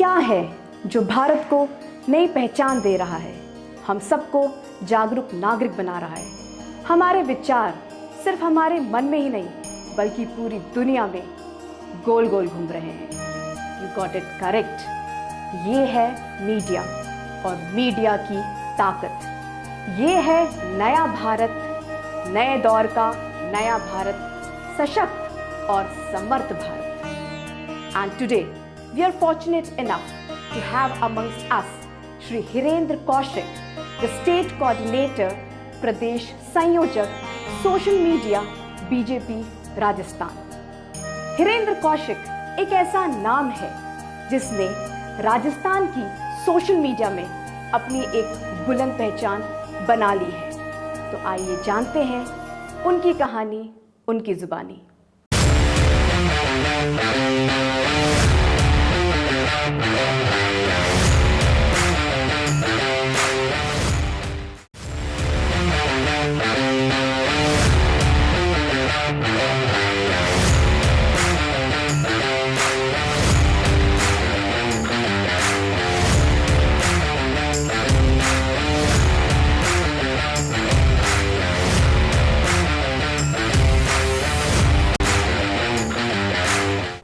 क्या है जो भारत को नई पहचान दे रहा है, हम सबको जागरूक नागरिक बना रहा है। हमारे विचार सिर्फ हमारे मन में ही नहीं बल्कि पूरी दुनिया में गोल गोल घूम रहे हैं। You got it correct. ये है मीडिया और मीडिया की ताकत। ये है नया भारत, नए दौर का नया भारत, सशक्त और समर्थ Bharat. And today we are fortunate enough to have amongst us Shri Hirendra Kaushik, the State Coordinator, Pradesh Sanyoजक, Social Media, BJP Rajasthan. Hirendra Kaushik एक ऐसा नाम है जिसने राजस्थान की सोशल मीडिया में अपनी एक बुलंद पहचान बना ली है। तो आइए जानते हैं उनकी कहानी, उनकी जुबानी।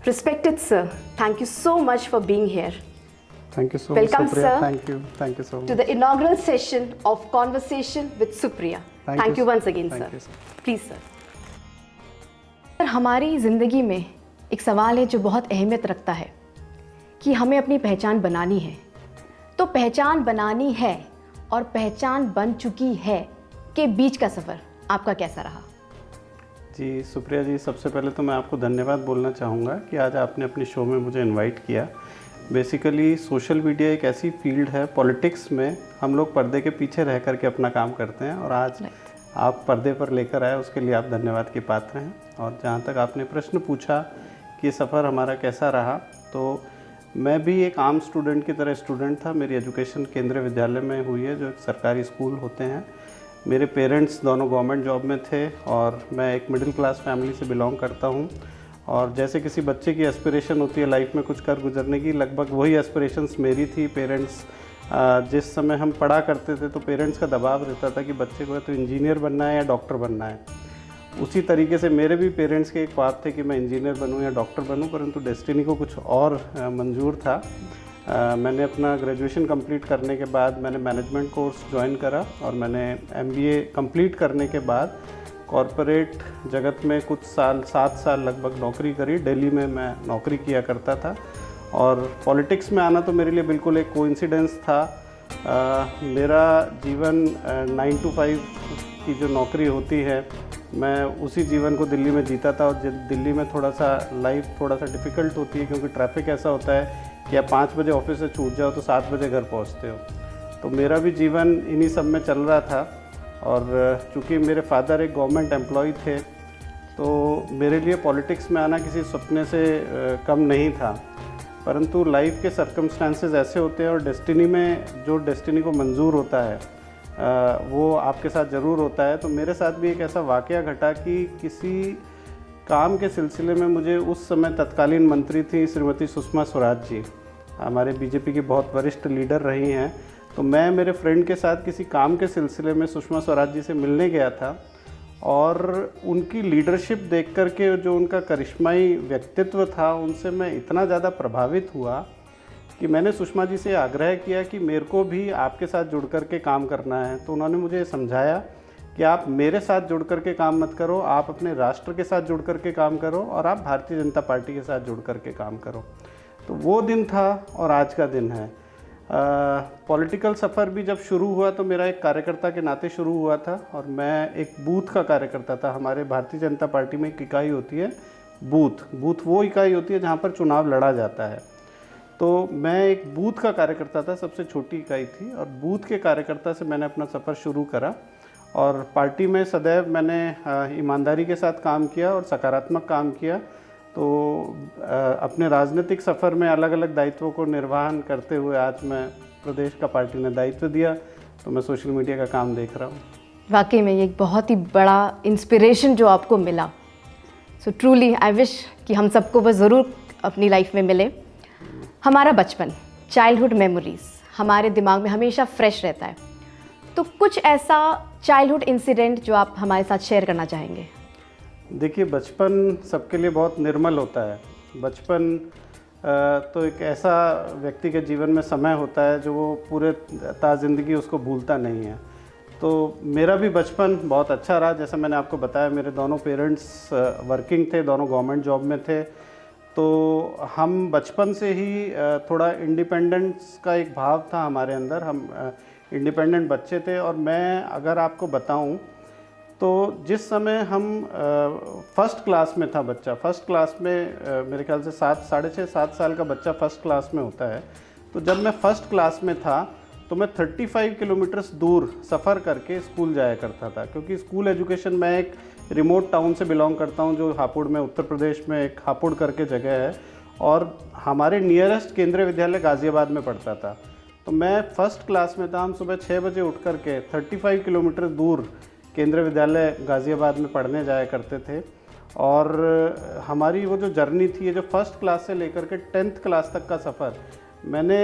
Respected sir, thank you so much for being here. Thank you so Welcome, much, Supriya. sir. Thank you so much. To the inaugural session of Conversation with Supriya. Thank you once again, thank sir. you, sir. Please, sir. Sir, हमारी ज़िंदगी में एक सवाल है जो बहुत अहमियत रखता है कि हमें अपनी पहचान बनानी है। तो पहचान बनानी है और पहचान बन चुकी है के बीच का सफ़र आपका कैसा रहा? जी सुप्रिया जी, सबसे पहले तो मैं आपको धन्यवाद बोलना चाहूँगा कि आज आपने अपने शो में मुझे इनवाइट किया। बेसिकली सोशल मीडिया एक ऐसी फील्ड है, पॉलिटिक्स में हम लोग पर्दे के पीछे रह करके अपना काम करते हैं और आज आप पर्दे पर लेकर आए, उसके लिए आप धन्यवाद के पात्र हैं। और जहाँ तक आपने प्रश्न पूछा कि सफ़र हमारा कैसा रहा, तो मैं भी एक आम स्टूडेंट की तरह स्टूडेंट था। मेरी एजुकेशन केंद्रीय विद्यालय में हुई है, जो एक सरकारी स्कूल होते हैं। मेरे पेरेंट्स दोनों गवर्नमेंट जॉब में थे और मैं एक मिडिल क्लास फैमिली से बिलोंग करता हूँ। और जैसे किसी बच्चे की एस्पिरेशन होती है लाइफ में कुछ कर गुजरने की, लगभग वही एस्पिरेशंस मेरी थी। पेरेंट्स जिस समय हम पढ़ा करते थे तो पेरेंट्स का दबाव रहता था कि बच्चे को तो इंजीनियर बनना है या डॉक्टर बनना है। उसी तरीके से मेरे भी पेरेंट्स के एक ख्वाब थे कि मैं इंजीनियर बनूँ या डॉक्टर बनूँ, परंतु डेस्टिनी को कुछ और मंजूर था। मैंने अपना ग्रेजुएशन कंप्लीट करने के बाद मैंने मैनेजमेंट कोर्स ज्वाइन करा और मैंने MBA कंप्लीट करने के बाद कॉरपोरेट जगत में कुछ साल, 7 साल लगभग नौकरी करी। दिल्ली में मैं नौकरी किया करता था और पॉलिटिक्स में आना तो मेरे लिए बिल्कुल एक कोइंसिडेंस था। मेरा जीवन 9 to 5 की जो नौकरी होती है, मैं उसी जीवन को दिल्ली में जीता था। और दिल्ली में थोड़ा सा लाइफ थोड़ा सा डिफ़िकल्ट होती है क्योंकि ट्रैफिक ऐसा होता है कि आप 5 बजे ऑफिस से छूट जाओ तो 7 बजे घर पहुंचते हो। तो मेरा भी जीवन इन्हीं सब में चल रहा था। और चूँकि मेरे फादर एक गवर्नमेंट एम्प्लॉय थे तो मेरे लिए पॉलिटिक्स में आना किसी सपने से कम नहीं था। परंतु लाइफ के सर्कमस्टांसेस ऐसे होते हैं और डेस्टिनी में जो डेस्टिनी को मंजूर होता है वो आपके साथ ज़रूर होता है। तो मेरे साथ भी एक ऐसा वाक़या घटा कि किसी काम के सिलसिले में मुझे उस समय तत्कालीन मंत्री थी श्रीमती सुषमा स्वराज जी, हमारे बीजेपी की बहुत वरिष्ठ लीडर रही हैं। तो मैं मेरे फ्रेंड के साथ किसी काम के सिलसिले में सुषमा स्वराज जी से मिलने गया था और उनकी लीडरशिप देख कर के जो उनका करिश्माई व्यक्तित्व था, उनसे मैं इतना ज़्यादा प्रभावित हुआ कि मैंने सुषमा जी से आग्रह किया कि मेरे को भी आपके साथ जुड़ कर के काम करना है। तो उन्होंने मुझे समझाया कि आप मेरे साथ जुड़ कर के काम मत करो, आप अपने राष्ट्र के साथ जुड़ कर के काम करो और आप भारतीय जनता पार्टी के साथ जुड़ कर के काम करो। तो वो दिन था और आज का दिन है। पॉलिटिकल सफ़र भी जब शुरू हुआ तो मेरा एक कार्यकर्ता के नाते शुरू हुआ था और मैं एक बूथ का कार्यकर्ता था। हमारे भारतीय जनता पार्टी में एक इकाई होती है बूथ वो इकाई होती है जहाँ पर चुनाव लड़ा जाता है। तो मैं एक बूथ का कार्यकर्ता था, सबसे छोटी इकाई थी और बूथ के कार्यकर्ता से मैंने अपना सफ़र शुरू करा। और पार्टी में सदैव मैंने ईमानदारी के साथ काम किया और सकारात्मक काम किया। तो अपने राजनीतिक सफ़र में अलग अलग दायित्वों को निर्वहन करते हुए आज मैं प्रदेश का पार्टी ने दायित्व दिया तो मैं सोशल मीडिया का काम देख रहा हूँ। वाकई में ये एक बहुत ही बड़ा इंस्पिरेशन जो आपको मिला। सो ट्रूली आई विश कि हम सबको वो ज़रूर अपनी लाइफ में मिले। हमारा बचपन, चाइल्डहुड मेमोरीज हमारे दिमाग में हमेशा फ्रेश रहता है, तो कुछ ऐसा चाइल्डहुड इंसिडेंट जो आप हमारे साथ शेयर करना चाहेंगे? देखिए, बचपन सबके लिए बहुत निर्मल होता है। बचपन तो एक ऐसा व्यक्ति के जीवन में समय होता है जो वो पूरे ज़िंदगी उसको भूलता नहीं है। तो मेरा भी बचपन बहुत अच्छा रहा। जैसा मैंने आपको बताया, मेरे दोनों पेरेंट्स वर्किंग थे, दोनों गवर्नमेंट जॉब में थे। तो हम बचपन से ही थोड़ा इंडिपेंडेंस का एक भाव था हमारे अंदर। हम इंडिपेंडेंट बच्चे थे। और मैं अगर आपको बताऊं तो जिस समय हम फर्स्ट क्लास में था बच्चा, फर्स्ट क्लास में मेरे ख्याल से 6.5-7 साल का बच्चा फर्स्ट क्लास में होता है। तो जब मैं फर्स्ट क्लास में था तो मैं 35 किलोमीटर्स दूर सफ़र करके स्कूल जाया करता था, क्योंकि स्कूल एजुकेशन, मैं एक रिमोट टाउन से बिलोंग करता हूं जो हापुड़ में, उत्तर प्रदेश में एक हापुड़ करके जगह है, और हमारे नियरेस्ट केंद्रीय विद्यालय गाज़ियाबाद में पढ़ता था। तो मैं फर्स्ट क्लास में था। हम सुबह 6 बजे उठ करके 35 किलोमीटर दूर केंद्रीय विद्यालय गाज़ियाबाद में पढ़ने जाया करते थे। और हमारी वो जो जर्नी थी, ये जो फर्स्ट क्लास से लेकर के 10th क्लास तक का सफ़र मैंने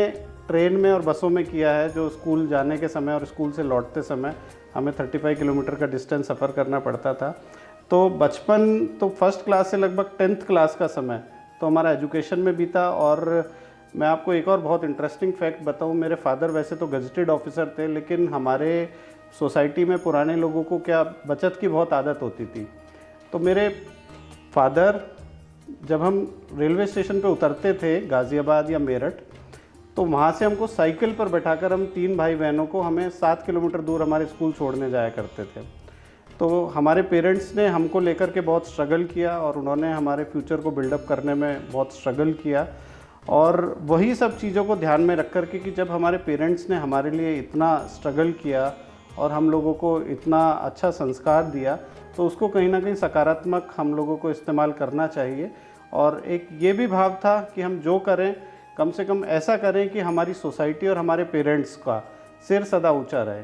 ट्रेन में और बसों में किया है, जो स्कूल जाने के समय और स्कूल से लौटते समय हमें 35 किलोमीटर का डिस्टेंस सफ़र करना पड़ता था। तो बचपन तो फर्स्ट क्लास से लगभग 10th क्लास का समय तो हमारा एजुकेशन में बीता। और मैं आपको एक और बहुत इंटरेस्टिंग फैक्ट बताऊं, मेरे फादर वैसे तो गजेटेड ऑफिसर थे, लेकिन हमारे सोसाइटी में पुराने लोगों को क्या बचत की बहुत आदत होती थी। तो मेरे फादर, जब हम रेलवे स्टेशन पे उतरते थे गाज़ियाबाद या मेरठ, तो वहाँ से हमको साइकिल पर बैठाकर, हम 3 भाई बहनों को, हमें 7 किलोमीटर दूर हमारे स्कूल छोड़ने जाया करते थे। तो हमारे पेरेंट्स ने हमको लेकर के बहुत स्ट्रगल किया और उन्होंने हमारे फ्यूचर को बिल्डअप करने में बहुत स्ट्रगल किया। और वही सब चीज़ों को ध्यान में रख कर के कि जब हमारे पेरेंट्स ने हमारे लिए इतना स्ट्रगल किया और हम लोगों को इतना अच्छा संस्कार दिया, तो उसको कहीं ना कहीं सकारात्मक हम लोगों को इस्तेमाल करना चाहिए। और एक ये भी भाव था कि हम जो करें कम से कम ऐसा करें कि हमारी सोसाइटी और हमारे पेरेंट्स का सिर सदा ऊंचा रहे।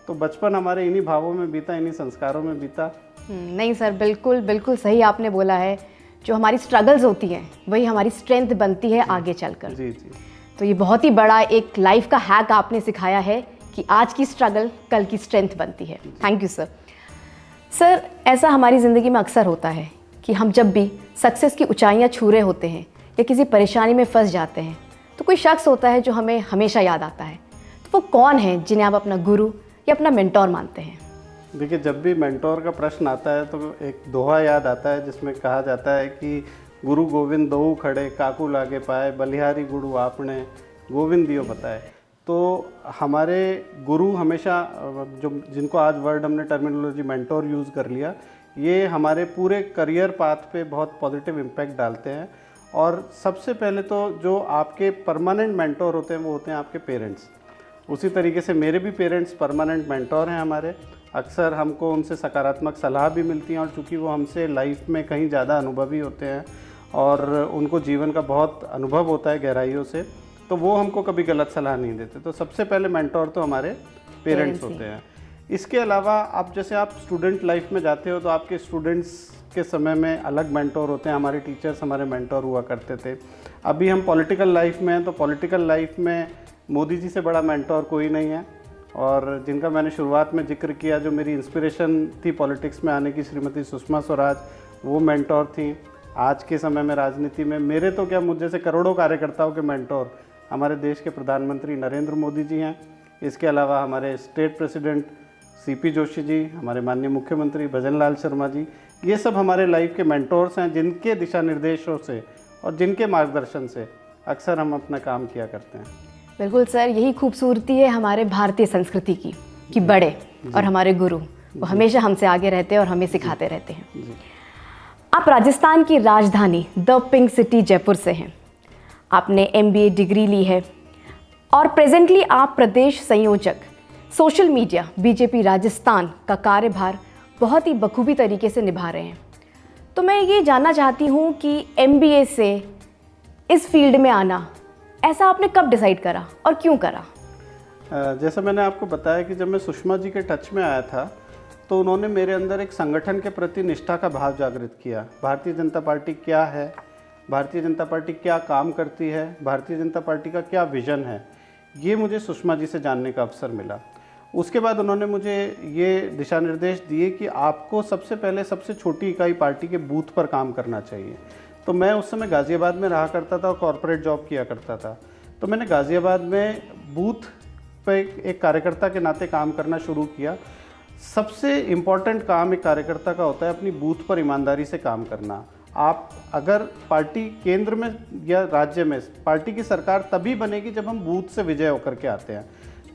तो बचपन हमारे इन्हीं भावों में बीता, इन्हीं संस्कारों में बीता। नहीं सर, बिल्कुल बिल्कुल सही आपने बोला है। जो हमारी स्ट्रगल्स होती हैं वही हमारी स्ट्रेंथ बनती है आगे चलकर। जी जी। तो ये बहुत ही बड़ा एक लाइफ का हैक आपने सिखाया है कि आज की स्ट्रगल कल की स्ट्रेंथ बनती है। Thank you sir. सर, ऐसा हमारी ज़िंदगी में अक्सर होता है कि हम जब भी सक्सेस की ऊंचाइयां छू रहे होते हैं या किसी परेशानी में फंस जाते हैं, तो कोई शख्स होता है जो हमें हमेशा याद आता है। तो वो कौन है जिन्हें आप अपना गुरु या अपना मेंटोर मानते हैं? देखिए, जब भी मेंटोर का प्रश्न आता है तो एक दोहा याद आता है जिसमें कहा जाता है कि गुरु गोविंद दोऊ खड़े, काकू लागे पाए, बलिहारी गुरु आपने गोविंद दियो बताए। तो हमारे गुरु हमेशा, जो जिनको आज वर्ड हमने टर्मिनोलॉजी मेंटोर यूज़ कर लिया, ये हमारे पूरे करियर पाथ पे बहुत पॉजिटिव इम्पैक्ट डालते हैं। और सबसे पहले तो जो आपके परमानेंट मेंटोर होते हैं वो होते हैं आपके पेरेंट्स। उसी तरीके से मेरे भी पेरेंट्स परमानेंट मेंटोर हैं हमारे। अक्सर हमको उनसे सकारात्मक सलाह भी मिलती है, और चूँकि वो हमसे लाइफ में कहीं ज़्यादा अनुभवी होते हैं और उनको जीवन का बहुत अनुभव होता है गहराइयों से, तो वो हमको कभी गलत सलाह नहीं देते। तो सबसे पहले मेंटोर तो हमारे पेरेंट्स होते हैं। इसके अलावा आप जैसे आप स्टूडेंट लाइफ में जाते हो तो आपके स्टूडेंट्स के समय में अलग मेंटोर होते हैं। हमारे टीचर्स हमारे मेंटोर हुआ करते थे। अभी हम पॉलिटिकल लाइफ में हैं, तो पॉलिटिकल लाइफ में मोदी जी से बड़ा मेंटोर कोई नहीं है। और जिनका मैंने शुरुआत में जिक्र किया, जो मेरी इंस्पिरेशन थी पॉलिटिक्स में आने की, श्रीमती सुषमा स्वराज, वो मेंटोर थी। आज के समय में राजनीति में मेरे तो क्या, मुझ जैसे करोड़ों कार्यकर्ताओं के मेंटोर हमारे देश के प्रधानमंत्री नरेंद्र मोदी जी हैं। इसके अलावा हमारे state president CP Joshi ji, हमारे माननीय मुख्यमंत्री भजन लाल शर्मा जी, ये सब हमारे लाइफ के मेंटोर्स हैं, जिनके दिशा निर्देशों से और जिनके मार्गदर्शन से अक्सर हम अपना काम किया करते हैं। बिल्कुल सर, यही खूबसूरती है हमारे भारतीय संस्कृति की कि बड़े और हमारे गुरु वो हमेशा हमसे आगे रहते हैं और हमें सिखाते रहते हैं। आप राजस्थान की राजधानी द पिंक सिटी जयपुर से हैं। आपने MBA डिग्री ली है और प्रेजेंटली आप प्रदेश संयोजक सोशल मीडिया BJP राजस्थान का कार्यभार बहुत ही बखूबी तरीके से निभा रहे हैं। तो मैं ये जानना चाहती हूँ कि MBA से इस फील्ड में आना, ऐसा आपने कब डिसाइड करा और क्यों करा? जैसा मैंने आपको बताया कि जब मैं सुषमा जी के टच में आया था, तो उन्होंने मेरे अंदर एक संगठन के प्रति निष्ठा का भाव जागृत किया। भारतीय जनता पार्टी क्या है, भारतीय जनता पार्टी क्या काम करती है, भारतीय जनता पार्टी का क्या विज़न है, ये मुझे सुषमा जी से जानने का अवसर मिला। उसके बाद उन्होंने मुझे ये दिशा निर्देश दिए कि आपको सबसे पहले सबसे छोटी इकाई पार्टी के बूथ पर काम करना चाहिए। तो मैं उस समय गाज़ियाबाद में रहा करता था और कॉरपोरेट जॉब किया करता था। तो मैंने गाज़ियाबाद में बूथ पे एक कार्यकर्ता के नाते काम करना शुरू किया। सबसे इम्पॉर्टेंट काम एक कार्यकर्ता का होता है अपनी बूथ पर ईमानदारी से काम करना। आप अगर पार्टी केंद्र में या राज्य में, पार्टी की सरकार तभी बनेगी जब हम बूथ से विजय होकर के आते हैं।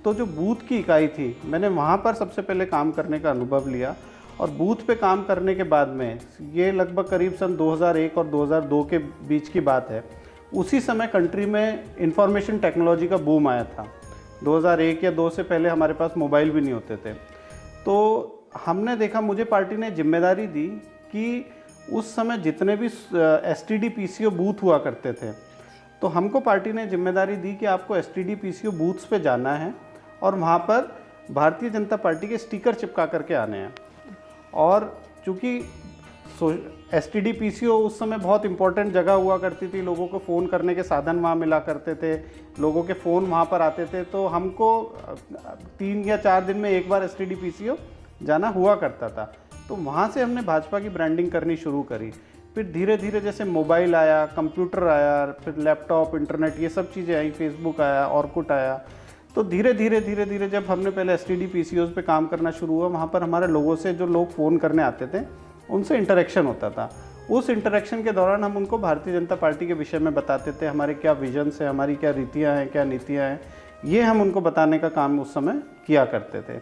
तो जो बूथ की इकाई थी, मैंने वहाँ पर सबसे पहले काम करने का अनुभव लिया और बूथ पे काम करने के बाद में, ये लगभग करीब सन 2001 और 2002 के बीच की बात है, उसी समय कंट्री में इंफॉर्मेशन टेक्नोलॉजी का बूम आया था। 2001 या 2 से पहले हमारे पास मोबाइल भी नहीं होते थे। तो हमने देखा, मुझे पार्टी ने जिम्मेदारी दी कि उस समय जितने भी STD PCO बूथ हुआ करते थे, तो हमको पार्टी ने जिम्मेदारी दी कि आपको STD PCO बूथ्स पे जाना है और वहाँ पर भारतीय जनता पार्टी के स्टिकर चिपका करके आने हैं। और चूँकि STD PCO उस समय बहुत इंपॉर्टेंट जगह हुआ करती थी, लोगों को फ़ोन करने के साधन वहाँ मिला करते थे, लोगों के फ़ोन वहाँ पर आते थे, तो हमको 3 या 4 दिन में एक बार STD PCO जाना हुआ करता था। तो वहाँ से हमने भाजपा की ब्रांडिंग करनी शुरू करी। फिर धीरे धीरे जैसे मोबाइल आया, कंप्यूटर आया, फिर लैपटॉप, इंटरनेट, ये सब चीज़ें आई, फेसबुक आया, ऑर्कुट आया, तो धीरे धीरे जब हमने पहले STD PCOs पे काम करना शुरू हुआ, वहाँ पर हमारे लोगों से, जो लोग फ़ोन करने आते थे, उनसे इंटरेक्शन होता था। उस इंटरेक्शन के दौरान हम उनको भारतीय जनता पार्टी के विषय में बताते थे, हमारे क्या विजन्स हैं, हमारी क्या रीतियाँ हैं, क्या नीतियाँ हैं, ये हम उनको बताने का काम उस समय किया करते थे।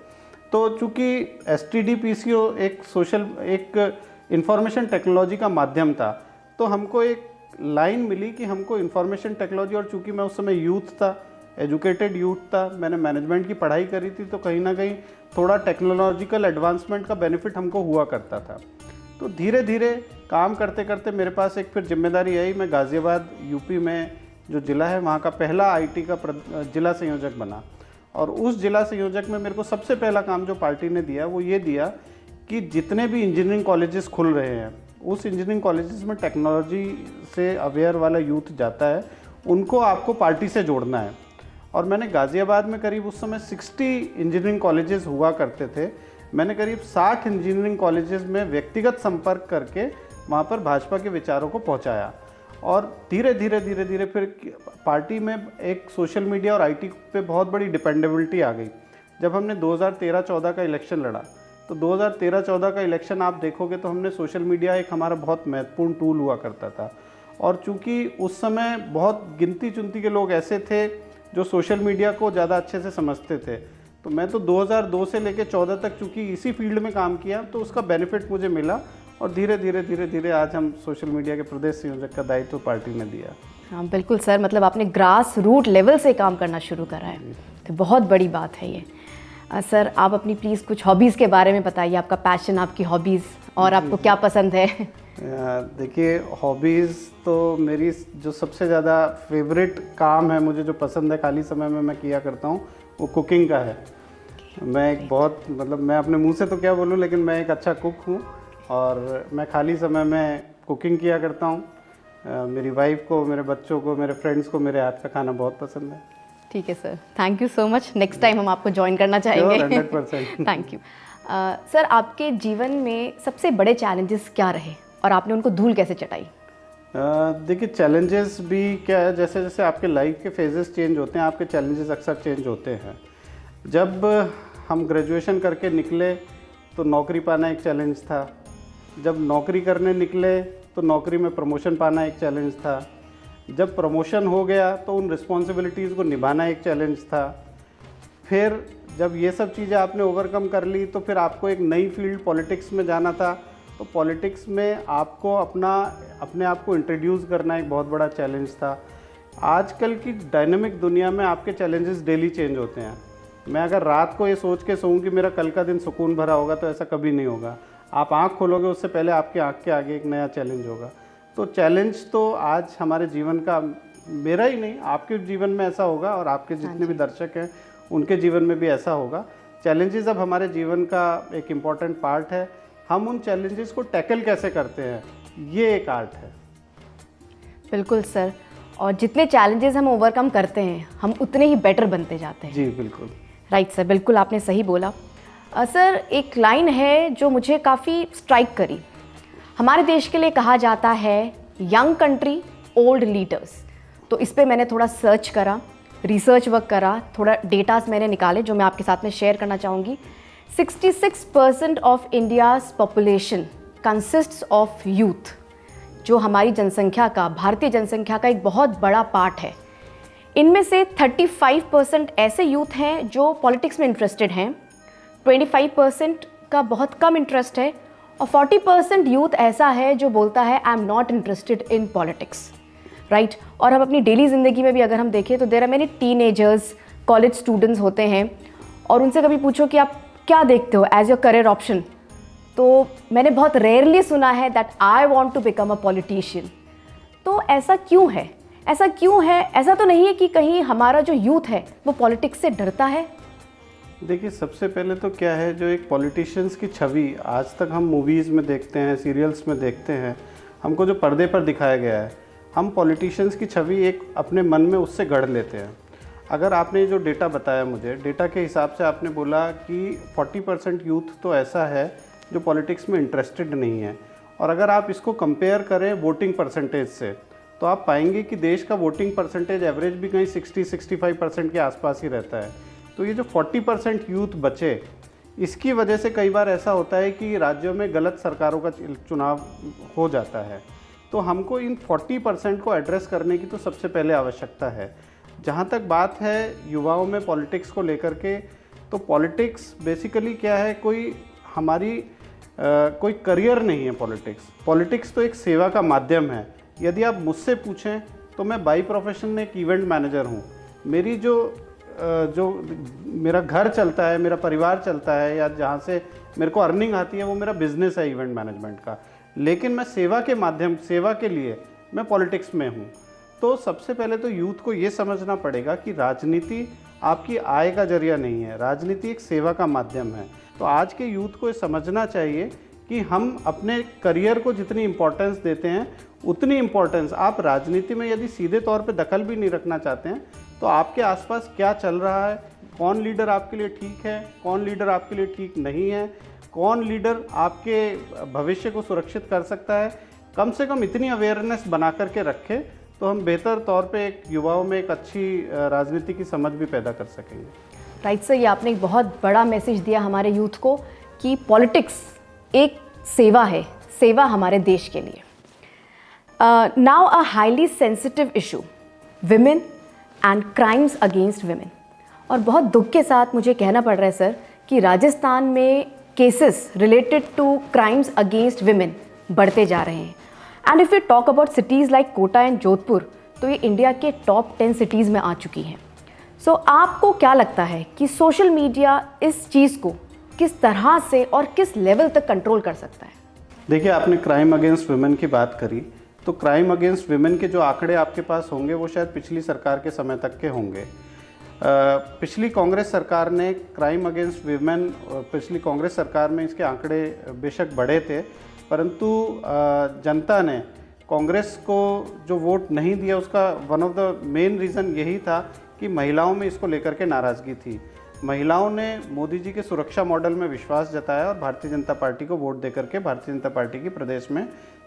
तो चूँकि STD PCO एक इंफॉर्मेशन टेक्नोलॉजी का माध्यम था, तो हमको एक लाइन मिली कि हमको इंफॉर्मेशन टेक्नोलॉजी, और चूँकि मैं उस समय यूथ था, एजुकेटेड यूथ था, मैंने मैनेजमेंट की पढ़ाई करी थी, तो कहीं ना कहीं थोड़ा टेक्नोलॉजिकल एडवांसमेंट का बेनिफिट हमको हुआ करता था। तो धीरे धीरे काम करते करते मेरे पास एक फिर जिम्मेदारी आई, मैं गाज़ियाबाद यूपी में जो ज़िला है वहाँ का पहला IT का जिला संयोजक बना। और उस जिला संयोजक में मेरे को सबसे पहला काम जो पार्टी ने दिया वो ये दिया कि जितने भी इंजीनियरिंग कॉलेजेस खुल रहे हैं, उस इंजीनियरिंग कॉलेजेस में टेक्नोलॉजी से अवेयर वाला यूथ जाता है, उनको आपको पार्टी से जोड़ना है। और मैंने गाज़ियाबाद में करीब उस समय 60 इंजीनियरिंग कॉलेजेस हुआ करते थे, मैंने करीब 60 इंजीनियरिंग कॉलेजेस में व्यक्तिगत संपर्क करके वहाँ पर भाजपा के विचारों को पहुँचाया। और धीरे धीरे फिर पार्टी में एक सोशल मीडिया और IT पे बहुत बड़ी डिपेंडेबिलिटी आ गई। जब हमने 2013-14 का इलेक्शन लड़ा, तो 2013-14 का इलेक्शन आप देखोगे तो हमने सोशल मीडिया एक हमारा बहुत महत्वपूर्ण टूल हुआ करता था। और चूँकि उस समय बहुत गिनती चुनती के लोग ऐसे थे जो सोशल मीडिया को ज़्यादा अच्छे से समझते थे, तो मैं तो 2002 से लेकर 14 तक चूँकि इसी फील्ड में काम किया, तो उसका बेनिफिट मुझे मिला। और धीरे धीरे आज हम सोशल मीडिया के प्रदेश संयोजक का दायित्व पार्टी ने दिया। हाँ बिल्कुल सर, मतलब आपने ग्रास रूट लेवल से काम करना शुरू करा है, तो बहुत बड़ी बात है ये। सर आप अपनी प्लीज़ कुछ हॉबीज़ के बारे में बताइए, आपका पैशन, आपकी हॉबीज़, और आपको क्या पसंद है? देखिए, हॉबीज़ तो मेरी जो सबसे ज़्यादा फेवरेट काम है, मुझे जो पसंद है खाली समय में मैं किया करता हूँ, वो कुकिंग का है। मैं एक बहुत, मतलब मैं अपने मुंह से तो क्या बोलूँ, लेकिन मैं एक अच्छा कुक हूँ और मैं खाली समय में कुकिंग किया करता हूँ। मेरी वाइफ को, मेरे बच्चों को, मेरे फ्रेंड्स को मेरे हाथ का खाना बहुत पसंद है। ठीक है sir, thank you so much. Next time हम आपको ज्वाइन करना चाहेंगे। 100%। Thank you. सर आपके जीवन में सबसे बड़े चैलेंजेस क्या रहे और आपने उनको धूल कैसे चटाई? देखिए, चैलेंजेस भी क्या है, जैसे जैसे आपके लाइफ के फेजेस चेंज होते हैं, आपके चैलेंजेस अक्सर चेंज होते हैं। जब हम ग्रेजुएशन करके निकले तो नौकरी पाना एक चैलेंज था। जब नौकरी करने निकले तो नौकरी में प्रमोशन पाना एक चैलेंज था। जब प्रमोशन हो गया तो उन रिस्पॉन्सिबिलिटीज़ को निभाना एक चैलेंज था। फिर जब ये सब चीज़ें आपने ओवरकम कर ली तो फिर आपको एक नई फील्ड पॉलिटिक्स में जाना था। तो पॉलिटिक्स में आपको अपने आप को इंट्रोड्यूस करना एक बहुत बड़ा चैलेंज था। आजकल की डायनामिक दुनिया में आपके चैलेंजेस डेली चेंज होते हैं। मैं अगर रात को ये सोच के सोऊं कि मेरा कल का दिन सुकून भरा होगा, तो ऐसा कभी नहीं होगा। आप आँख खोलोगे उससे पहले आपके आँख के आगे एक नया चैलेंज होगा। तो चैलेंज तो आज हमारे जीवन का, मेरा ही नहीं, आपके जीवन में ऐसा होगा और आपके जितने भी दर्शक हैं उनके जीवन में भी ऐसा होगा। चैलेंजेस अब हमारे जीवन का एक इम्पॉर्टेंट पार्ट है। हम उन चैलेंजेस को टैकल कैसे करते हैं, ये एक आर्ट है। बिल्कुल सर, और जितने चैलेंजेस हम ओवरकम करते हैं हम उतने ही बेटर बनते जाते हैं। जी बिल्कुल। राइट सर, बिल्कुल आपने सही बोला। सर एक लाइन है जो मुझे काफ़ी स्ट्राइक करी। हमारे देश के लिए कहा जाता है यंग कंट्री ओल्ड लीडर्स। तो इस पे मैंने थोड़ा सर्च करा, रिसर्च वर्क करा, थोड़ा डेटास मैंने निकाले जो मैं आपके साथ में शेयर करना चाहूँगी। 66% of India's population consists of youth. जो हमारी जनसंख्या का, भारतीय जनसंख्या का एक बहुत बड़ा पार्ट है। इनमें से 35% ऐसे यूथ हैं जो पॉलिटिक्स में इंटरेस्टेड हैं, 25% का बहुत कम इंटरेस्ट है, और 40% यूथ ऐसा है जो बोलता है I am not interested in politics. Right. और हम अपनी डेली ज़िंदगी में भी अगर हम देखें तो there are many teenagers, college students होते हैं, और उनसे कभी पूछो कि आप क्या देखते हो एज योर करियर ऑप्शन, तो मैंने बहुत रेयरली सुना है that I want to become a politician. तो ऐसा क्यों है? ऐसा क्यों है? ऐसा तो नहीं है कि कहीं हमारा जो यूथ है वो पॉलिटिक्स से डरता है? देखिए, सबसे पहले तो क्या है, जो एक पॉलिटिशियंस की छवि आज तक हम मूवीज़ में देखते हैं, सीरियल्स में देखते हैं, हमको जो पर्दे पर दिखाया गया है, हम पॉलिटिशियंस की छवि एक अपने मन में उससे गढ़ लेते हैं। अगर आपने जो डेटा बताया मुझे, डेटा के हिसाब से आपने बोला कि 40% यूथ तो ऐसा है जो पॉलिटिक्स में इंटरेस्टेड नहीं है, और अगर आप इसको कंपेयर करें वोटिंग परसेंटेज से तो आप पाएंगे कि देश का वोटिंग परसेंटेज एवरेज भी कहीं 60-65% के आसपास ही रहता है। तो ये जो 40% यूथ बचे, इसकी वजह से कई बार ऐसा होता है कि राज्यों में गलत सरकारों का चुनाव हो जाता है। तो हमको इन 40% को एड्रेस करने की तो सबसे पहले आवश्यकता है। जहाँ तक बात है युवाओं में पॉलिटिक्स को लेकर के, तो पॉलिटिक्स बेसिकली क्या है, कोई हमारी कोई करियर नहीं है। पॉलिटिक्स तो एक सेवा का माध्यम है। यदि आप मुझसे पूछें तो मैं बाई प्रोफेशन में एक इवेंट मैनेजर हूँ। मेरी जो मेरा घर चलता है, मेरा परिवार चलता है, या जहाँ से मेरे को अर्निंग आती है, वो मेरा बिजनेस है इवेंट मैनेजमेंट का। लेकिन मैं सेवा के लिए मैं पॉलिटिक्स में हूँ। तो सबसे पहले तो यूथ को ये समझना पड़ेगा कि राजनीति आपकी आय का जरिया नहीं है, राजनीति एक सेवा का माध्यम है। तो आज के यूथ को ये समझना चाहिए कि हम अपने करियर को जितनी इम्पोर्टेंस देते हैं, उतनी इम्पोर्टेंस आप राजनीति में यदि सीधे तौर पे दखल भी नहीं रखना चाहते हैं, तो आपके आसपास क्या चल रहा है, कौन लीडर आपके लिए ठीक है, कौन लीडर आपके लिए ठीक नहीं है, कौन लीडर आपके भविष्य को सुरक्षित कर सकता है, कम से कम इतनी अवेयरनेस बना करके रखें, तो हम बेहतर तौर पे एक युवाओं में एक अच्छी राजनीति की समझ भी पैदा कर सकेंगे। राइट सर, ये आपने एक बहुत बड़ा मैसेज दिया हमारे यूथ को कि पॉलिटिक्स एक सेवा है, सेवा हमारे देश के लिए। Now a highly sensitive issue, women and crimes against women. और बहुत दुख के साथ मुझे कहना पड़ रहा है सर कि राजस्थान में cases related to crimes against women बढ़ते जा रहे हैं। And if you talk about cities like Kota and Jodhpur, तो ये इंडिया के टॉप 10 सिटीज़ में आ चुकी हैं। सो आपको क्या लगता है कि सोशल मीडिया इस चीज़ को किस तरह से और किस लेवल तक कंट्रोल कर सकता है? देखिए, आपने क्राइम अगेंस्ट वुमेन की बात करी, तो क्राइम अगेंस्ट वुमेन के जो आंकड़े आपके पास होंगे वो शायद पिछली सरकार के समय तक के होंगे। पिछली कांग्रेस सरकार ने क्राइम अगेंस्ट वुमेन, पिछली कांग्रेस सरकार में इसके आंकड़े बेशक बढ़े थे, परंतु जनता ने कांग्रेस को जो वोट नहीं दिया, उसका one of the main reason यही था कि महिलाओं में इसको लेकर के नाराज़गी थी। महिलाओं ने मोदी जी के सुरक्षा मॉडल में विश्वास जताया और भारतीय जनता पार्टी को वोट देकर के भारतीय जनता पार्टी की प्रदेश में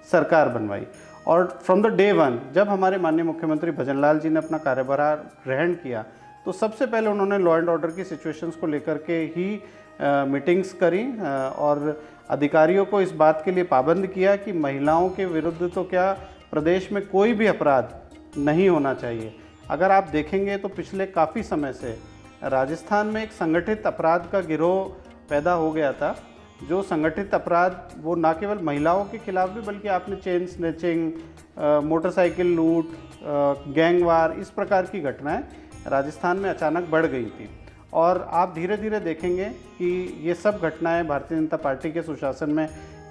सरकार बनवाई। और फ्रॉम द डे वन, जब हमारे माननीय मुख्यमंत्री भजनलाल जी ने अपना कार्यभार ग्रहण किया, तो सबसे पहले उन्होंने लॉ एंड ऑर्डर की सिचुएशंस को लेकर के ही मीटिंग्स करी और अधिकारियों को इस बात के लिए पाबंद किया कि महिलाओं के विरुद्ध तो क्या प्रदेश में कोई भी अपराध नहीं होना चाहिए। अगर आप देखेंगे तो पिछले काफ़ी समय से राजस्थान में एक संगठित अपराध का गिरोह पैदा हो गया था। जो संगठित अपराध वो न केवल महिलाओं के खिलाफ भी, बल्कि आपने चेन स्नैचिंग, मोटरसाइकिल लूट, गैंगवार, इस प्रकार की घटनाएं राजस्थान में अचानक बढ़ गई थी। और आप धीरे धीरे देखेंगे कि ये सब घटनाएं भारतीय जनता पार्टी के सुशासन में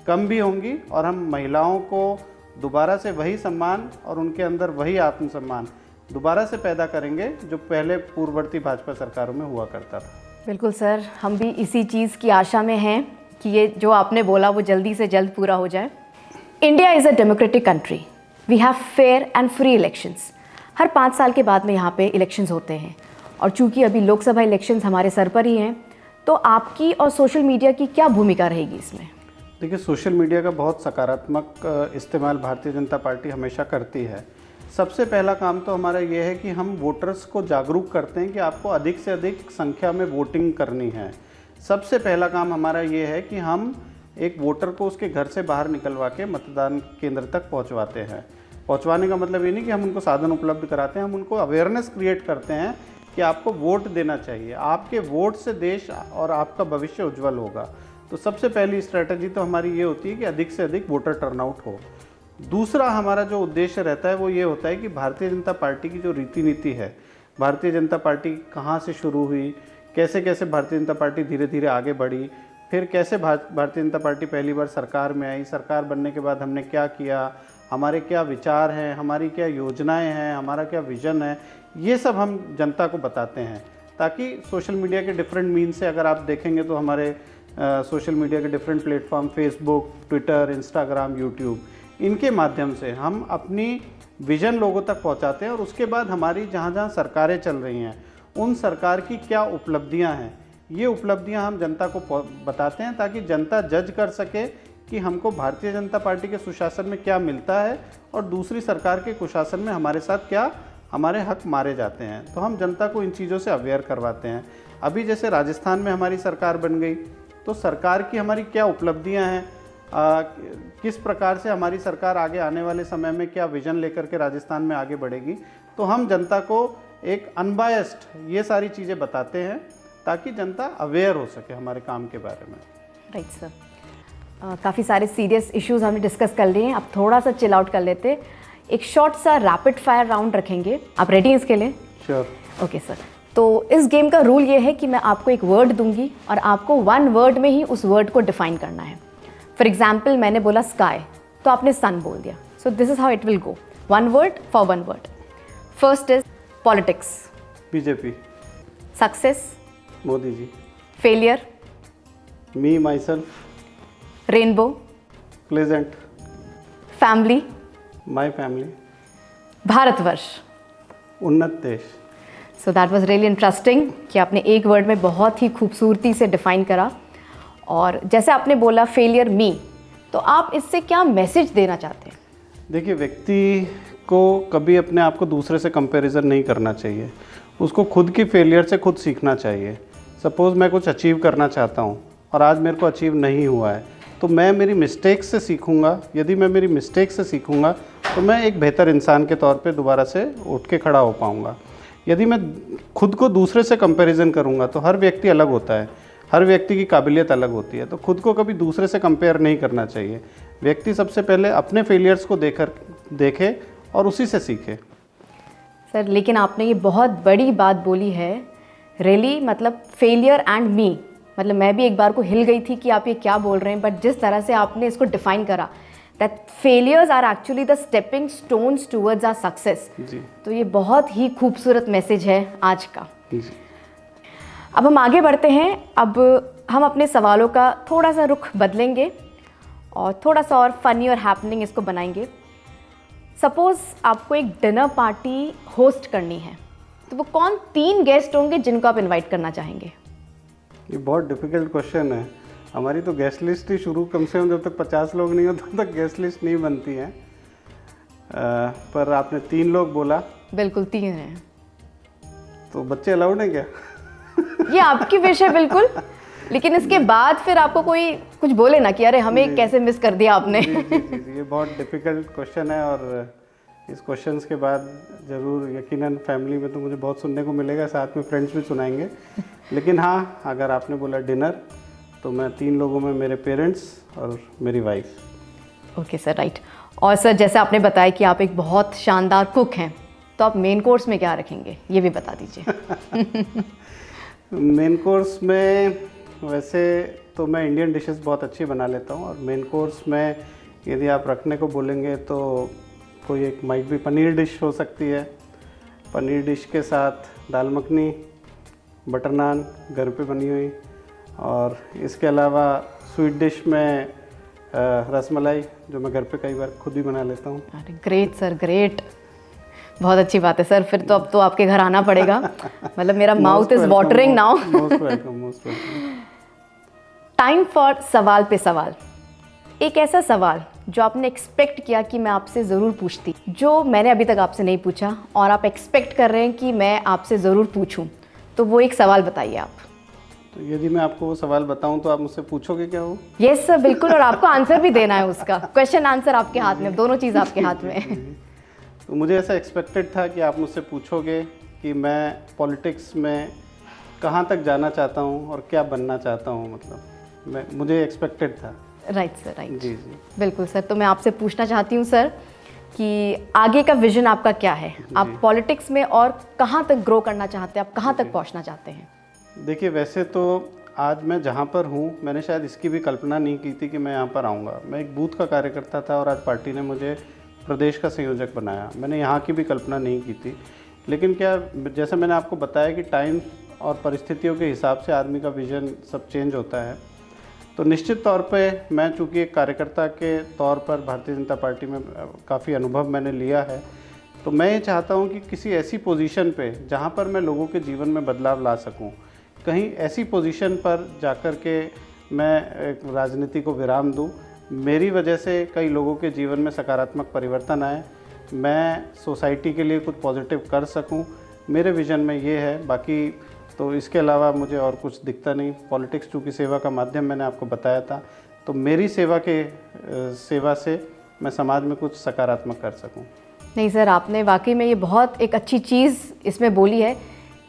कम भी होंगी और हम महिलाओं को दोबारा से वही सम्मान और उनके अंदर वही आत्मसम्मान दोबारा से पैदा करेंगे जो पहले पूर्ववर्ती भाजपा सरकारों में हुआ करता था। बिल्कुल सर, हम भी इसी चीज़ की आशा में हैं कि ये जो आपने बोला वो जल्दी से जल्द पूरा हो जाए। India is a democratic country we have fair and free elections. हर 5 साल के बाद में यहाँ पे इलेक्शंस होते हैं, और चूंकि अभी लोकसभा इलेक्शंस हमारे सर पर ही हैं, तो आपकी और सोशल मीडिया की क्या भूमिका रहेगी इसमें? देखिए, सोशल मीडिया का बहुत सकारात्मक इस्तेमाल भारतीय जनता पार्टी हमेशा करती है। सबसे पहला काम तो हमारा ये है कि हम वोटर्स को जागरूक करते हैं कि आपको अधिक से अधिक संख्या में वोटिंग करनी है। सबसे पहला काम हमारा ये है कि हम एक वोटर को उसके घर से बाहर निकलवा के मतदान केंद्र तक पहुंचवाते हैं। पहुंचवाने का मतलब ये नहीं कि हम उनको साधन उपलब्ध कराते हैं, हम उनको अवेयरनेस क्रिएट करते हैं कि आपको वोट देना चाहिए, आपके वोट से देश और आपका भविष्य उज्जवल होगा। तो सबसे पहली स्ट्रैटेजी तो हमारी ये होती है कि अधिक से अधिक वोटर टर्नआउट हो। दूसरा हमारा जो उद्देश्य रहता है वो ये होता है कि भारतीय जनता पार्टी की जो रीति नीति है, भारतीय जनता पार्टी कहाँ से शुरू हुई, कैसे कैसे भारतीय जनता पार्टी धीरे धीरे आगे बढ़ी, फिर कैसे भारतीय जनता पार्टी पहली बार सरकार में आई, सरकार बनने के बाद हमने क्या किया, हमारे क्या विचार हैं, हमारी क्या योजनाएं हैं, हमारा क्या विज़न है, ये सब हम जनता को बताते हैं। ताकि सोशल मीडिया के डिफरेंट मीन से अगर आप देखेंगे तो हमारे सोशल मीडिया के different platform, Facebook, Twitter, Instagram, YouTube, इनके माध्यम से हम अपनी विज़न लोगों तक पहुंचाते हैं। और उसके बाद हमारी जहां जहां सरकारें चल रही हैं, उन सरकार की क्या उपलब्धियां हैं, ये उपलब्धियां हम जनता को बताते हैं, ताकि जनता जज कर सके कि हमको भारतीय जनता पार्टी के सुशासन में क्या मिलता है और दूसरी सरकार के कुशासन में हमारे साथ क्या हमारे हक मारे जाते हैं। तो हम जनता को इन चीज़ों से अवेयर करवाते हैं। अभी जैसे राजस्थान में हमारी सरकार बन गई, तो सरकार की हमारी क्या उपलब्धियां हैं, किस प्रकार से हमारी सरकार आगे आने वाले समय में क्या विज़न लेकर के राजस्थान में आगे बढ़ेगी, तो हम जनता को एक अनबायस्ड ये सारी चीज़ें बताते हैं ताकि जनता अवेयर हो सके हमारे काम के बारे में। राइट सर, काफ़ी सारे सीरियस इश्यूज हमने डिस्कस कर लिए हैं, अब थोड़ा सा चिल आउट कर लेते हैं। एक शॉर्ट सा रैपिड फायर राउंड रखेंगे, आप रेडी हैं इसके लिए? श्योर। ओके सर, तो इस गेम का रूल ये है कि मैं आपको एक वर्ड दूंगी और आपको 1 वर्ड में ही उस वर्ड को डिफाइन करना है। फॉर एग्जाम्पल, मैंने बोला स्काई, तो आपने सन बोल दिया। So this is how it will go, 1 word for 1 word. First is politics. BJP. Success. Modi ji. Failure. Me myself. Rainbow. Pleasant. Family. My family. Bharatvarsh. उन्नत देश। So that was really interesting कि आपने एक word में बहुत ही खूबसूरती से डिफाइन करा। और जैसे आपने बोला फेलियर मी, तो आप इससे क्या मैसेज देना चाहते हैं? देखिए, व्यक्ति को कभी अपने आप को दूसरे से कंपैरिजन नहीं करना चाहिए, उसको खुद की फेलियर से खुद सीखना चाहिए। सपोज़ मैं कुछ अचीव करना चाहता हूँ और आज मेरे को अचीव नहीं हुआ है, तो मैं मेरी मिस्टेक्स से सीखूँगा। यदि मैं मेरी मिस्टेक से सीखूँगा तो मैं एक बेहतर इंसान के तौर पे दोबारा से उठ के खड़ा हो पाऊँगा। यदि मैं खुद को दूसरे से कंपैरिजन करूँगा, तो हर व्यक्ति अलग होता है, हर व्यक्ति की काबिलियत अलग होती है, तो खुद को कभी दूसरे से कंपेयर नहीं करना चाहिए। व्यक्ति सबसे पहले अपने फेलियर्स को देखे और उसी से सीखे। सर, लेकिन आपने ये बहुत बड़ी बात बोली है, रियली मतलब फेलियर एंड मी, मतलब मैं भी एक बार को हिल गई थी कि आप ये क्या बोल रहे हैं, बट जिस तरह से आपने इसको डिफाइन करा that failures are actually the stepping stones towards our success, तो ये बहुत ही खूबसूरत मैसेज है आज का। अब हम आगे बढ़ते हैं। अब हम अपने सवालों का थोड़ा सा रुख बदलेंगे और थोड़ा सा और फनी और हैपनिंग इसको बनाएंगे। सपोज़ आपको एक डिनर पार्टी होस्ट करनी है, तो वो कौन 3 गेस्ट होंगे जिनको आप इनवाइट करना चाहेंगे? ये बहुत डिफ़िकल्ट क्वेश्चन है। हमारी तो गेस्ट लिस्ट ही शुरू, कम से कम जब तक 50 लोग नहीं हो तब तक गेस्ट लिस्ट नहीं बनती है। पर आपने 3 लोग बोला। बिल्कुल 3 हैं। तो बच्चे अलाउड हैं क्या? ये आपकी विश है बिल्कुल, लेकिन इसके बाद फिर आपको कोई कुछ बोले ना कि अरे हमें कैसे मिस कर दिया आपने। जी, ये बहुत डिफ़िकल्ट क्वेश्चन है और इस क्वेश्चंस के बाद ज़रूर यकीनन फैमिली में तो मुझे बहुत सुनने को मिलेगा, साथ में फ्रेंड्स भी सुनाएंगे। लेकिन हाँ, अगर आपने बोला डिनर, तो मैं 3 लोगों में मेरे पेरेंट्स और मेरी वाइफ। Okay sir, right. और सर, जैसे आपने बताया कि आप एक बहुत शानदार कुक हैं, तो आप मेन कोर्स में क्या रखेंगे ये भी बता दीजिए। मेन कोर्स में वैसे तो मैं इंडियन डिशेस बहुत अच्छी बना लेता हूँ, और मेन कोर्स में यदि आप रखने को बोलेंगे तो कोई एक माइट भी पनीर डिश हो सकती है। पनीर डिश के साथ दाल मखनी, बटर नान घर पे बनी हुई, और इसके अलावा स्वीट डिश में रसमलाई जो मैं घर पे कई बार खुद ही बना लेता हूँ। अरे ग्रेट सर, ग्रेट, बहुत अच्छी बात है सर। फिर तो अब तो आपके घर आना पड़ेगा, मतलब मेरा mouth is watering now. Most welcome, most welcome. Time for सवाल पे सवाल। एक ऐसा सवाल जो आपने एक्सपेक्ट किया कि मैं आपसे ज़रूर पूछती, जो मैंने अभी तक आपसे नहीं पूछा और आप एक्सपेक्ट कर रहे हैं कि मैं आपसे ज़रूर पूछूं, तो वो एक सवाल बताइए आप। तो यदि मैं आपको वो सवाल बताऊं तो आप मुझसे पूछोगे क्या वो? यस सर, बिल्कुल, और आपको आंसर भी देना है उसका। क्वेश्चन आंसर आपके हाथ में, दोनों चीज़ आपके हाथ में है। तो मुझे ऐसा एक्सपेक्टेड था कि आप मुझसे पूछोगे कि मैं पॉलिटिक्स में कहाँ तक जाना चाहता हूँ और क्या बनना चाहता हूँ, मतलब मुझे एक्सपेक्टेड था। Right sir, right. जी जी बिल्कुल सर। तो मैं आपसे पूछना चाहती हूँ सर कि आगे का विजन आपका क्या है? आप पॉलिटिक्स में और कहाँ तक ग्रो करना चाहते हैं, आप कहाँ तक पहुँचना चाहते हैं? देखिए, वैसे तो आज मैं जहाँ पर हूँ, मैंने शायद इसकी भी कल्पना नहीं की थी कि मैं यहाँ पर आऊँगा। मैं एक बूथ का कार्यकर्ता था और आज पार्टी ने मुझे प्रदेश का संयोजक बनाया। मैंने यहाँ की भी कल्पना नहीं की थी। लेकिन क्या, जैसे मैंने आपको बताया कि टाइम और परिस्थितियों के हिसाब से आदमी का विज़न सब चेंज होता है। तो निश्चित तौर पे मैं चूँकि एक कार्यकर्ता के तौर पर भारतीय जनता पार्टी में काफ़ी अनुभव मैंने लिया है, तो मैं ये चाहता हूँ कि किसी ऐसी पोजीशन पे जहाँ पर मैं लोगों के जीवन में बदलाव ला सकूँ, कहीं ऐसी पोजीशन पर जाकर के मैं एक राजनीति को विराम दूँ, मेरी वजह से कई लोगों के जीवन में सकारात्मक परिवर्तन आए, मैं सोसाइटी के लिए कुछ पॉजिटिव कर सकूं। मेरे विज़न में ये है। बाकी तो इसके अलावा मुझे और कुछ दिखता नहीं। पॉलिटिक्स चूँकि सेवा का माध्यम मैंने आपको बताया था, तो मेरी सेवा से मैं समाज में कुछ सकारात्मक कर सकूं। नहीं सर, आपने वाकई में ये बहुत एक अच्छी चीज़ इसमें बोली है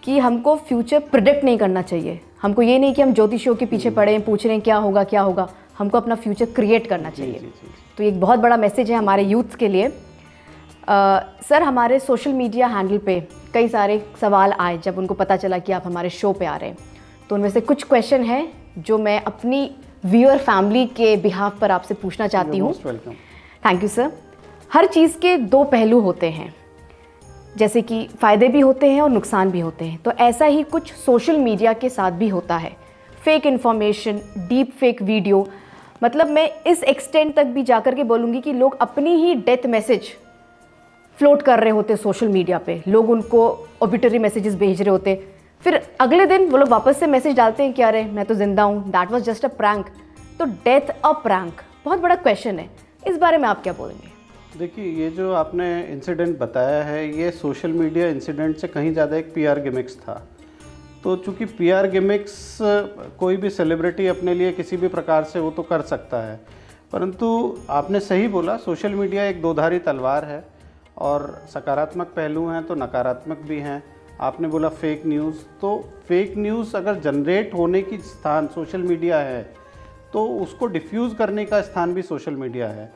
कि हमको फ्यूचर प्रिडिक्ट नहीं करना चाहिए। हमको ये नहीं कि हम ज्योतिषियों के पीछे पड़े हैं, पूछ रहे हैं क्या होगा क्या होगा। हमको अपना फ्यूचर क्रिएट करना चाहिए। जी। तो एक बहुत बड़ा मैसेज है हमारे यूथ्स के लिए। सर, हमारे सोशल मीडिया हैंडल पे कई सारे सवाल आए जब उनको पता चला कि आप हमारे शो पे आ रहे हैं। तो उनमें से कुछ क्वेश्चन हैं जो मैं अपनी व्यूअर फैमिली के बिहाफ पर आपसे पूछना चाहती हूँ। Thank you sir. हर चीज़ के दो पहलू होते हैं, जैसे कि फ़ायदे भी होते हैं और नुकसान भी होते हैं। तो ऐसा ही कुछ सोशल मीडिया के साथ भी होता है। Fake information, deep fake video, मतलब मैं इस एक्सटेंट तक भी जाकर के बोलूँगी कि लोग अपनी ही डेथ मैसेज फ्लोट कर रहे होते सोशल मीडिया पे। लोग उनको ओबिटरी मैसेजेस भेज रहे होते, फिर अगले दिन वो लोग वापस से मैसेज डालते हैं कि अरे मैं तो जिंदा हूँ, that was just a prank. तो डेथ अ प्रैंक बहुत बड़ा क्वेश्चन है, इस बारे में आप क्या बोलेंगे? देखिए, ये जो आपने इंसिडेंट बताया है, ये सोशल मीडिया इंसिडेंट से कहीं ज़्यादा एक पीआर गिमिक्स था। तो चूँकि पीआर गिमिक्स कोई भी सेलिब्रिटी अपने लिए किसी भी प्रकार से वो तो कर सकता है, परंतु आपने सही बोला, सोशल मीडिया एक दोधारी तलवार है और सकारात्मक पहलू हैं तो नकारात्मक भी हैं। आपने बोला फेक न्यूज़, तो फेक न्यूज़ अगर जनरेट होने की स्थान सोशल मीडिया है तो उसको डिफ्यूज़ करने का स्थान भी सोशल मीडिया है।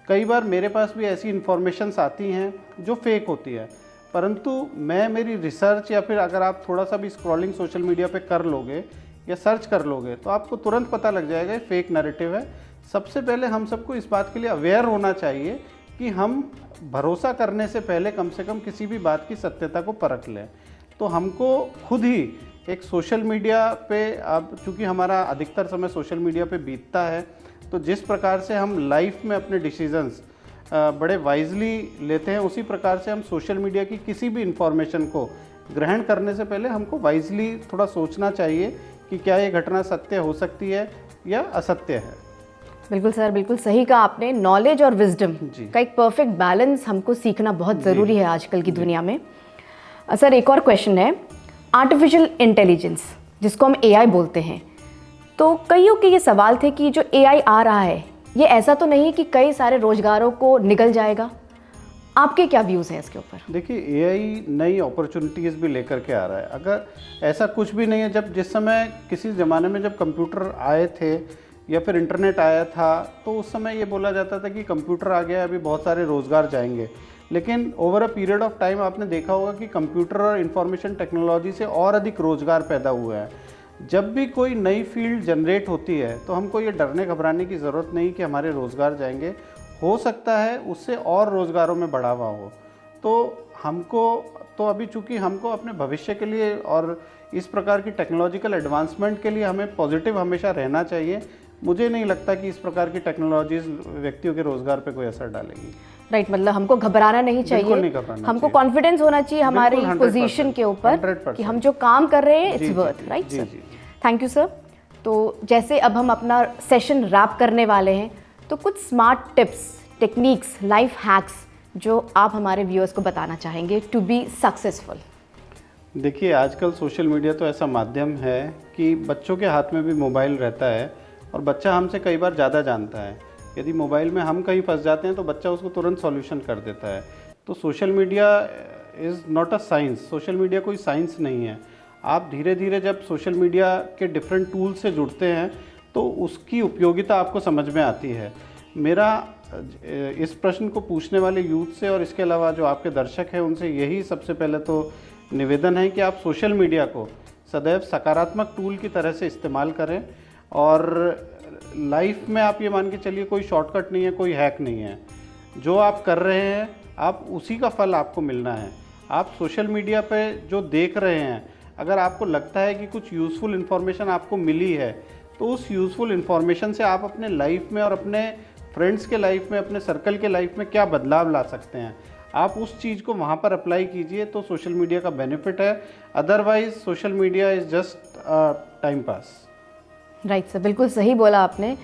कई बार मेरे पास भी ऐसी इन्फॉर्मेशंस आती हैं जो फेक होती है, परंतु मेरी रिसर्च या फिर अगर आप थोड़ा सा भी स्क्रॉलिंग सोशल मीडिया पे कर लोगे या सर्च कर लोगे तो आपको तुरंत पता लग जाएगा ये फेक नैरेटिव है। सबसे पहले हम सबको इस बात के लिए अवेयर होना चाहिए कि हम भरोसा करने से पहले कम से कम किसी भी बात की सत्यता को परख लें। तो हमको खुद ही एक सोशल मीडिया पे, अब चूँकि हमारा अधिकतर समय सोशल मीडिया पे बीतता है, तो जिस प्रकार से हम लाइफ में अपने डिसीजंस बड़े वाइजली लेते हैं, उसी प्रकार से हम सोशल मीडिया की किसी भी इंफॉर्मेशन को ग्रहण करने से पहले हमको वाइजली थोड़ा सोचना चाहिए कि क्या ये घटना सत्य हो सकती है या असत्य है। बिल्कुल सर, बिल्कुल सही कहा आपने। नॉलेज और विजडम का एक परफेक्ट बैलेंस हमको सीखना बहुत ज़रूरी है आजकल की दुनिया में। सर, एक और क्वेश्चन है, आर्टिफिशियल इंटेलिजेंस जिसको हम एआई बोलते हैं, तो कईयों के ये सवाल थे कि जो एआई आ रहा है ये ऐसा तो नहीं कि कई सारे रोजगारों को निगल जाएगा? आपके क्या व्यूज़ हैं इसके ऊपर? देखिए, एआई नई अपॉर्चुनिटीज़ भी लेकर के आ रहा है। अगर ऐसा कुछ भी नहीं है, जिस समय किसी ज़माने में जब कंप्यूटर आए थे या फिर इंटरनेट आया था, तो उस समय ये बोला जाता था कि कंप्यूटर आ गया, अभी बहुत सारे रोज़गार जाएंगे। लेकिन over a period of time आपने देखा होगा कि कंप्यूटर और इंफॉर्मेशन टेक्नोलॉजी से और अधिक रोज़गार पैदा हुआ है। जब भी कोई नई फील्ड जनरेट होती है तो हमको ये डरने घबराने की ज़रूरत नहीं कि हमारे रोज़गार जाएंगे। हो सकता है उससे और रोज़गारों में बढ़ावा हो। तो अभी चूँकि हमको अपने भविष्य के लिए और इस प्रकार की टेक्नोलॉजिकल एडवांसमेंट के लिए हमें पॉजिटिव हमेशा रहना चाहिए। मुझे नहीं लगता कि इस प्रकार की टेक्नोलॉजीज व्यक्तियों के रोजगार पे कोई असर डालेगी। राइट, मतलब हमको घबराना नहीं बिल्कुल नहीं चाहिए, घबराना हमको चाहिए। कॉन्फिडेंस होना चाहिए हमारी बिल्कुल, 100%, पोजीशन के ऊपर 100%। कि हम जो काम कर रहे हैं जी, इट्स जी, वर्थ, जी, राइट जी, सर। जी, जी। Thank you sir. तो जैसे अब हम अपना सेशन रैप करने वाले हैं, तो कुछ smart tips, techniques, life hacks जो आप हमारे व्यूअर्स को बताना चाहेंगे टू बी सक्सेसफुल। देखिए, आजकल सोशल मीडिया तो ऐसा माध्यम है कि बच्चों के हाथ में भी मोबाइल रहता है और बच्चा हमसे कई बार ज़्यादा जानता है। यदि मोबाइल में हम कहीं फंस जाते हैं तो बच्चा उसको तुरंत सॉल्यूशन कर देता है। तो social media is not a science, social media कोई साइंस नहीं है। आप धीरे धीरे जब सोशल मीडिया के डिफरेंट टूल्स से जुड़ते हैं तो उसकी उपयोगिता आपको समझ में आती है। मेरा इस प्रश्न को पूछने वाले यूथ से और इसके अलावा जो आपके दर्शक हैं उनसे यही सबसे पहले तो निवेदन है कि आप सोशल मीडिया को सदैव सकारात्मक टूल की तरह से इस्तेमाल करें। और लाइफ में आप ये मान के चलिए कोई शॉर्टकट नहीं है, कोई हैक नहीं है। जो आप कर रहे हैं आप उसी का फल आपको मिलना है। आप सोशल मीडिया पे जो देख रहे हैं, अगर आपको लगता है कि कुछ यूज़फुल इन्फॉर्मेशन आपको मिली है तो उस यूज़फुल इन्फॉर्मेशन से आप अपने लाइफ में और अपने फ्रेंड्स के लाइफ में, अपने सर्कल के लाइफ में क्या बदलाव ला सकते हैं, आप उस चीज़ को वहाँ पर अप्लाई कीजिए तो सोशल मीडिया का बेनिफिट है। Otherwise social media is just time pass. Right sir, बिल्कुल सही बोला आपने।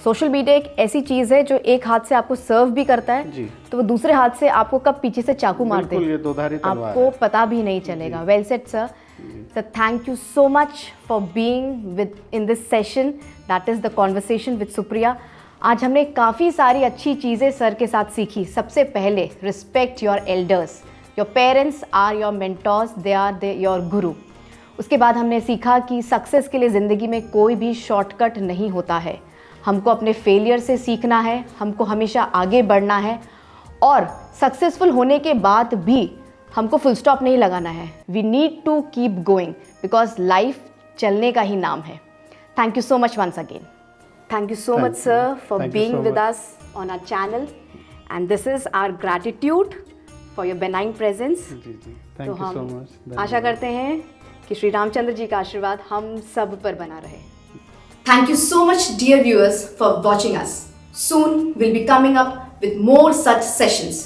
सोशल मीडिया एक ऐसी चीज़ है जो एक हाथ से आपको सर्व भी करता है जी। तो वो दूसरे हाथ से आपको कब पीछे से चाकू मार दे बिल्कुल, ये दोधारी तलवार आपको है। पता भी नहीं चलेगा। Well said sir. Sir, thank you so much for being with in this session, that is the conversation with Supriya. आज हमने काफ़ी सारी अच्छी चीज़ें सर के साथ सीखी। सबसे पहले, respect your elders, your parents or your mentors, they are your guru. उसके बाद हमने सीखा कि सक्सेस के लिए ज़िंदगी में कोई भी शॉर्टकट नहीं होता है। हमको अपने फेलियर से सीखना है, हमको हमेशा आगे बढ़ना है और सक्सेसफुल होने के बाद भी हमको फुल स्टॉप नहीं लगाना है। We need to keep going because life चलने का ही नाम है। Thank you so much once again. Thank you so much, sir, for being with us on our channel. And this is our gratitude for your benign presence. जी जी, thank you so much. तो आशा करते हैं कि श्री रामचंद्र जी का आशीर्वाद हम सब पर बना रहे। Thank you so much, dear viewers, for watching us. Soon we'll be coming up with more such sessions.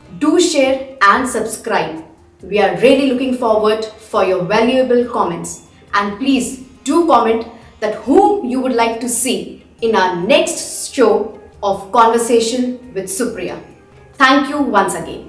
Do share and subscribe. We are really looking forward for your valuable comments. And please do comment that whom you would like to see in our next show of Conversation with Supriya. Thank you once again.